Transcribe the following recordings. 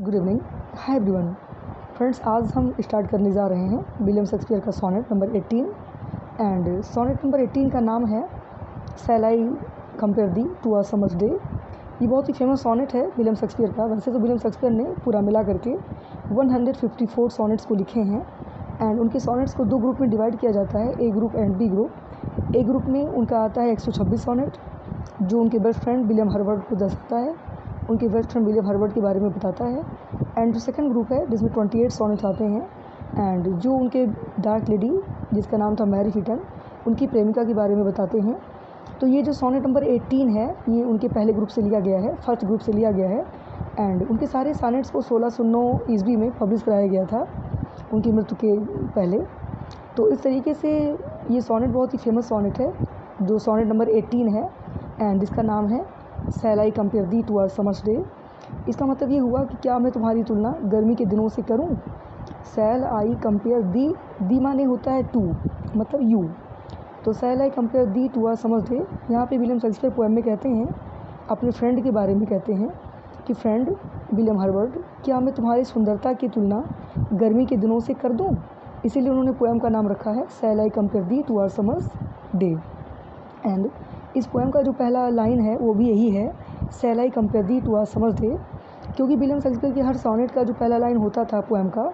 Good evening. Hi everyone. Friends, आज हम start करने जा रहे हैं विलियम शेक्सपियर का sonnet number 18 and sonnet number 18 का नाम है shall I compare thee to a summer's day. ये बहुत ही फेमस सोनेट है विलियम शेक्सपियर का। वैसे तो विलियम शेक्सपियर ने पूरा मिला करके 154 सोनेट्स को लिखे हैं एंड उनके सोनेट्स को दो ग्रुप में डिवाइड किया जाता है, A group and B group. A group में उनका आता है 126 सोनेट जो उनके बेस्ट फ्रेंड विलियम हर्बर्ट को दर्शाता है, उनके बेस्ट फ्रेंड विलियम हर्बर्ट के बारे में बताता है। एंड जो सेकंड ग्रुप है जिसमें 28 सोनेट्स आते हैं एंड जो उनके डार्क लेडी जिसका नाम था मैरी फिटन, उनकी प्रेमिका के बारे में बताते हैं। तो ये जो सोनेट नंबर 18 है ये उनके पहले ग्रुप से लिया गया है, फर्स्ट ग्रुप से लिया गया है एंड उनके सारे सोनेट्स को 1609 ईस्वी में पब्लिश कराया गया था उनकी मृत्यु के पहले। तो इस तरीके से ये सोनेट बहुत ही फेमस सोनेट है जो सोनेट नंबर 18 है एंड जिसका नाम है shall I compare thee to our summer's day. इसका मतलब ये हुआ कि क्या मैं तुम्हारी तुलना गर्मी के दिनों से करूं। शैल आई कंपेयर दी माने होता है टू, मतलब यू। तो shall I compare thee to our summer's day, यहाँ पे विलियम शेक्सपियर पोएम में कहते हैं, अपने फ्रेंड के बारे में कहते हैं कि फ्रेंड विलियम हर्बर्ट, क्या मैं तुम्हारी सुंदरता की तुलना गर्मी के दिनों से कर दूँ। इसीलिए उन्होंने पोएम का नाम रखा है shall I compare thee to our summer's day. And इस पोएम का जो पहला लाइन है वो भी यही है, shall I compare thee to our summer's day, क्योंकि विलियम शेक्सपियर के हर सोनेट का जो पहला लाइन होता था पोएम का,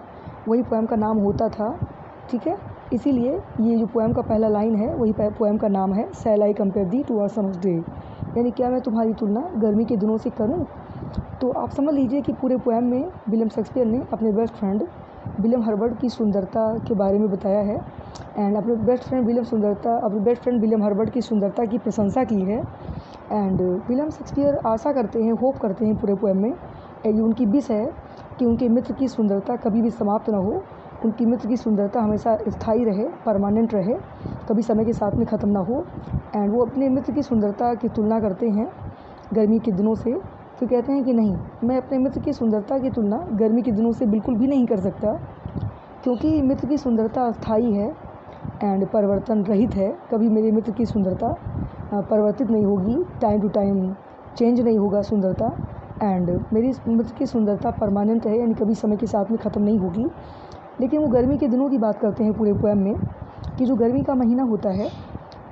वही पोएम का नाम होता था। ठीक है, इसीलिए ये जो पोएम का पहला लाइन है वही पोएम का नाम है shall I compare thee to our summer's day, यानी क्या मैं तुम्हारी तुलना गर्मी के दिनों से करूं। तो आप समझ लीजिए कि पूरे पोएम में विलियम शेक्सपियर ने अपने बेस्ट फ्रेंड विलियम हर्बर्ट की सुंदरता के बारे में बताया है एंड अपने बेस्ट फ्रेंड विलियम हर्बर्ट की सुंदरता की प्रशंसा की है। एंड विलियम शेक्सपियर आशा करते हैं, होप करते हैं पूरे पोएम में, ये उनकी विश है कि उनके मित्र की सुंदरता कभी भी समाप्त ना हो, उनकी मित्र की सुंदरता हमेशा स्थायी रहे, परमानेंट रहे, कभी समय के साथ में ख़त्म ना हो। एंड वो अपने मित्र की सुंदरता की तुलना करते हैं गर्मी के दिनों से। फिर कहते हैं कि नहीं, मैं अपने मित्र की सुंदरता की तुलना गर्मी के दिनों से बिल्कुल भी नहीं कर सकता, क्योंकि मित्र की सुंदरता अस्थायी है एंड परिवर्तन रहित है। कभी मेरे मित्र की सुंदरता परिवर्तित नहीं होगी, टाइम टू टाइम चेंज नहीं होगा सुंदरता। एंड मेरी मित्र की सुंदरता परमानेंट है, यानी कभी समय के साथ में ख़त्म नहीं होगी। लेकिन वो गर्मी के दिनों की बात करते हैं पूरे पोएम में कि जो गर्मी का महीना होता है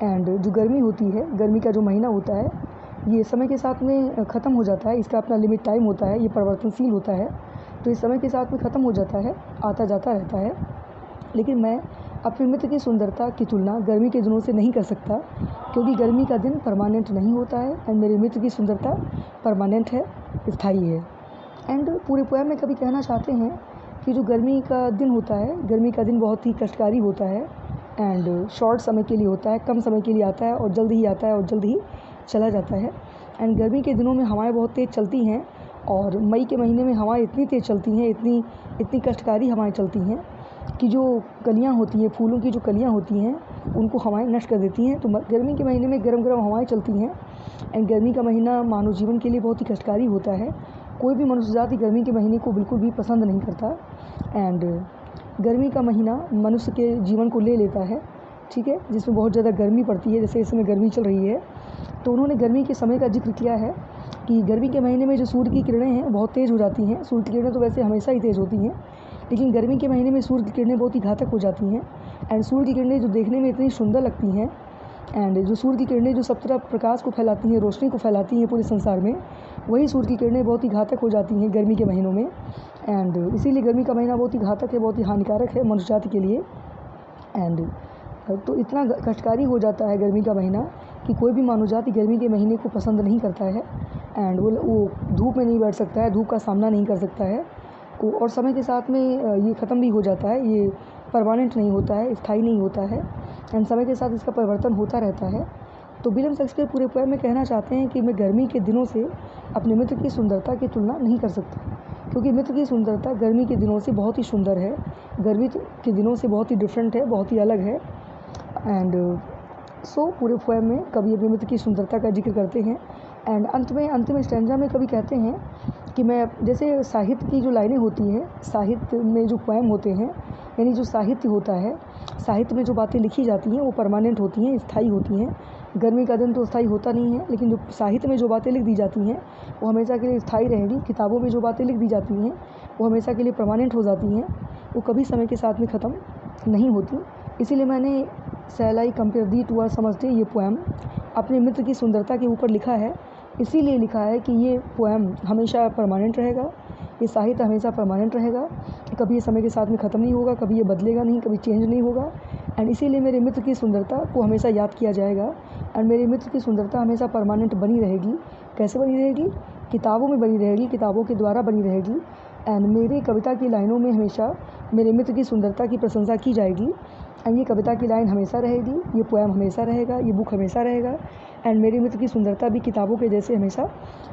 एंड जो गर्मी होती है, गर्मी का जो महीना होता है ये समय के साथ में ख़त्म हो जाता है, इसका अपना लिमिट टाइम होता है, ये परिवर्तनशील होता है। तो इस समय के साथ में ख़त्म हो जाता है, आता जाता रहता है। लेकिन मैं अपने मित्र की सुंदरता की तुलना गर्मी के दिनों से नहीं कर सकता, क्योंकि गर्मी का दिन परमानेंट नहीं होता है एंड मेरे मित्र की सुंदरता परमानेंट है, स्थायी है। एंड पूरे पोएम में कभी कहना चाहते हैं कि जो गर्मी का दिन होता है, गर्मी का दिन बहुत ही कष्टकारी होता है एंड शॉर्ट समय के लिए होता है, कम समय के लिए आता है और जल्द ही आता है और जल्द ही चला जाता है। एंड गर्मी के दिनों में हवाएं बहुत तेज़ चलती हैं और मई के महीने में हवाएं इतनी तेज़ चलती हैं, इतनी कष्टकारी हवाएं चलती हैं कि जो कलियां होती हैं, फूलों की जो कलियां होती हैं, उनको हवाएं नष्ट कर देती हैं। तो गर्मी के महीने में गर्म गर्म हवाएं चलती हैं एंड गर्मी का महीना मानव जीवन के लिए बहुत ही कष्टकारी होता है। कोई भी मनुष्य जाति गर्मी के महीने को बिल्कुल भी पसंद नहीं करता एंड गर्मी का महीना मनुष्य के जीवन को ले लेता है। ठीक है, जिसमें बहुत ज़्यादा गर्मी पड़ती है, जैसे इस समय गर्मी चल रही है। तो उन्होंने गर्मी के समय का जिक्र किया है कि गर्मी के महीने में जो सूर्य की किरणें हैं बहुत तेज़ हो जाती हैं। सूर्य की किरणें तो वैसे हमेशा ही तेज़ होती हैं, लेकिन गर्मी के महीने में सूर्य की किरणें बहुत ही घातक हो जाती हैं। एंड सूर्य की किरणें जो देखने में इतनी सुंदर लगती हैं एंड जो सूर्य की किरणें जो सब तरफ प्रकाश को फैलाती हैं, रोशनी को फैलाती हैं पूरे संसार में, वही सूर्य की किरणें बहुत ही घातक हो जाती हैं गर्मी के महीनों में। एंड इसीलिए गर्मी का महीना बहुत ही घातक है, बहुत ही हानिकारक है मनुष्य जाति के लिए। एंड तो इतना कष्टकारी हो जाता है गर्मी का महीना कि कोई भी मानव जाति गर्मी के महीने को पसंद नहीं करता है एंड वो धूप में नहीं बैठ सकता है, धूप का सामना नहीं कर सकता है। और समय के साथ में ये ख़त्म भी हो जाता है, ये परमानेंट नहीं होता है, स्थायी नहीं होता है एंड समय के साथ इसका परिवर्तन होता रहता है। तो विलियम शेक्सपियर पूरे पोएम में कहना चाहते हैं कि मैं गर्मी के दिनों से अपने मित्र की सुंदरता की तुलना नहीं कर सकता, क्योंकि मित्र की सुंदरता गर्मी के दिनों से बहुत ही सुंदर है, गर्मी के दिनों से बहुत ही डिफरेंट है, बहुत ही अलग है। एंड सो पूरे पोएम में कभी अपने मित्र की सुंदरता का जिक्र करते हैं एंड अंतिम स्टैंजा में कभी कहते हैं कि मैं, जैसे साहित्य की जो लाइनें होती हैं, साहित्य में जो पोएम होते हैं, यानी जो साहित्य होता है, साहित्य में जो बातें लिखी जाती हैं वो परमानेंट होती हैं, स्थायी होती हैं गर्मी का दिन तो स्थायी होता नहीं है, लेकिन जो साहित्य में जो बातें लिख दी जाती हैं वो हमेशा के लिए स्थायी रहेंगी। किताबों में जो बातें लिख दी जाती हैं वो हमेशा के लिए परमानेंट हो जाती हैं, वो कभी समय के साथ में ख़त्म नहीं होती। इसीलिए मैंने shall I compare thee to our summer's day ये पोएम अपने मित्र की सुंदरता के ऊपर लिखा है। इसीलिए लिखा है कि ये पोएम हमेशा परमानेंट रहेगा, ये साहित्य हमेशा परमानेंट रहेगा, कभी ये समय के साथ में ख़त्म नहीं होगा, कभी ये बदलेगा नहीं, कभी चेंज नहीं होगा। एंड इसीलिए मेरे मित्र की सुंदरता को हमेशा याद किया जाएगा एंड मेरे मित्र की सुंदरता हमेशा परमानेंट बनी रहेगी। कैसे बनी रहेगी? किताबों में बनी रहेगी, किताबों के द्वारा बनी रहेगी। एंड मेरी कविता की लाइनों में हमेशा मेरे मित्र की सुंदरता की प्रशंसा की जाएगी। एंड ये कविता की लाइन हमेशा रहेगी, ये पोएम हमेशा रहेगा, ये बुक हमेशा रहेगा। एंड मेरे मित्र की सुंदरता भी किताबों के जैसे हमेशा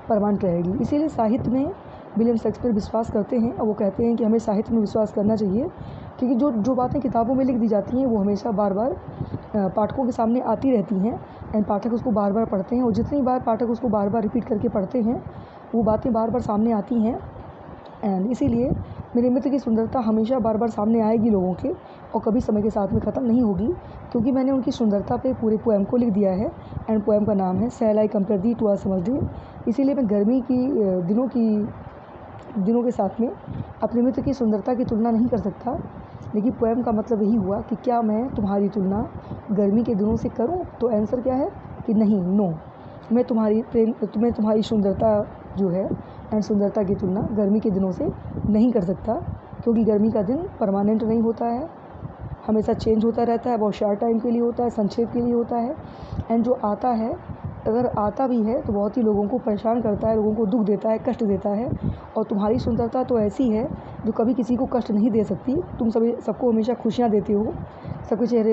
परमानेंट रहेगी। इसीलिए साहित्य में विलियम शेक्सपियर विश्वास करते हैं और वो कहते हैं कि हमें साहित्य में विश्वास करना चाहिए, क्योंकि जो बातें किताबों में लिख दी जाती हैं वो हमेशा बार बार पाठकों के सामने आती रहती हैं एंड पाठक उसको बार बार पढ़ते हैं, और जितनी बार पाठक उसको बार बार रिपीट करके पढ़ते हैं वो बातें बार बार सामने आती हैं। एंड इसीलिए मेरे मित्र की सुंदरता हमेशा बार बार सामने आएगी लोगों के, और कभी समय के साथ में ख़त्म नहीं होगी, क्योंकि मैंने उनकी सुंदरता पे पूरे पोएम को लिख दिया है। एंड पोएम का नाम है shall I compare thee to our summer's day. इसीलिए मैं गर्मी की दिनों के साथ में अपने मित्र की सुंदरता की तुलना नहीं कर सकता। लेकिन पोएम का मतलब यही हुआ कि क्या मैं तुम्हारी तुलना गर्मी के दिनों से करूं? तो आंसर क्या है कि नहीं, नो। मैं तुम्हारी सुंदरता जो है एंड सुंदरता की तुलना गर्मी के दिनों से नहीं कर सकता, क्योंकि गर्मी का दिन परमानेंट नहीं होता है, हमेशा चेंज होता रहता है, बहुत शॉर्ट टाइम के लिए होता है, संक्षेप के लिए होता है। एंड जो आता है, अगर आता भी है तो बहुत ही लोगों को परेशान करता है, लोगों को दुख देता है, कष्ट देता है। और तुम्हारी सुंदरता तो ऐसी है जो कभी किसी को कष्ट नहीं दे सकती। तुम सबको हमेशा खुशियाँ देते हो, सबके चेहरे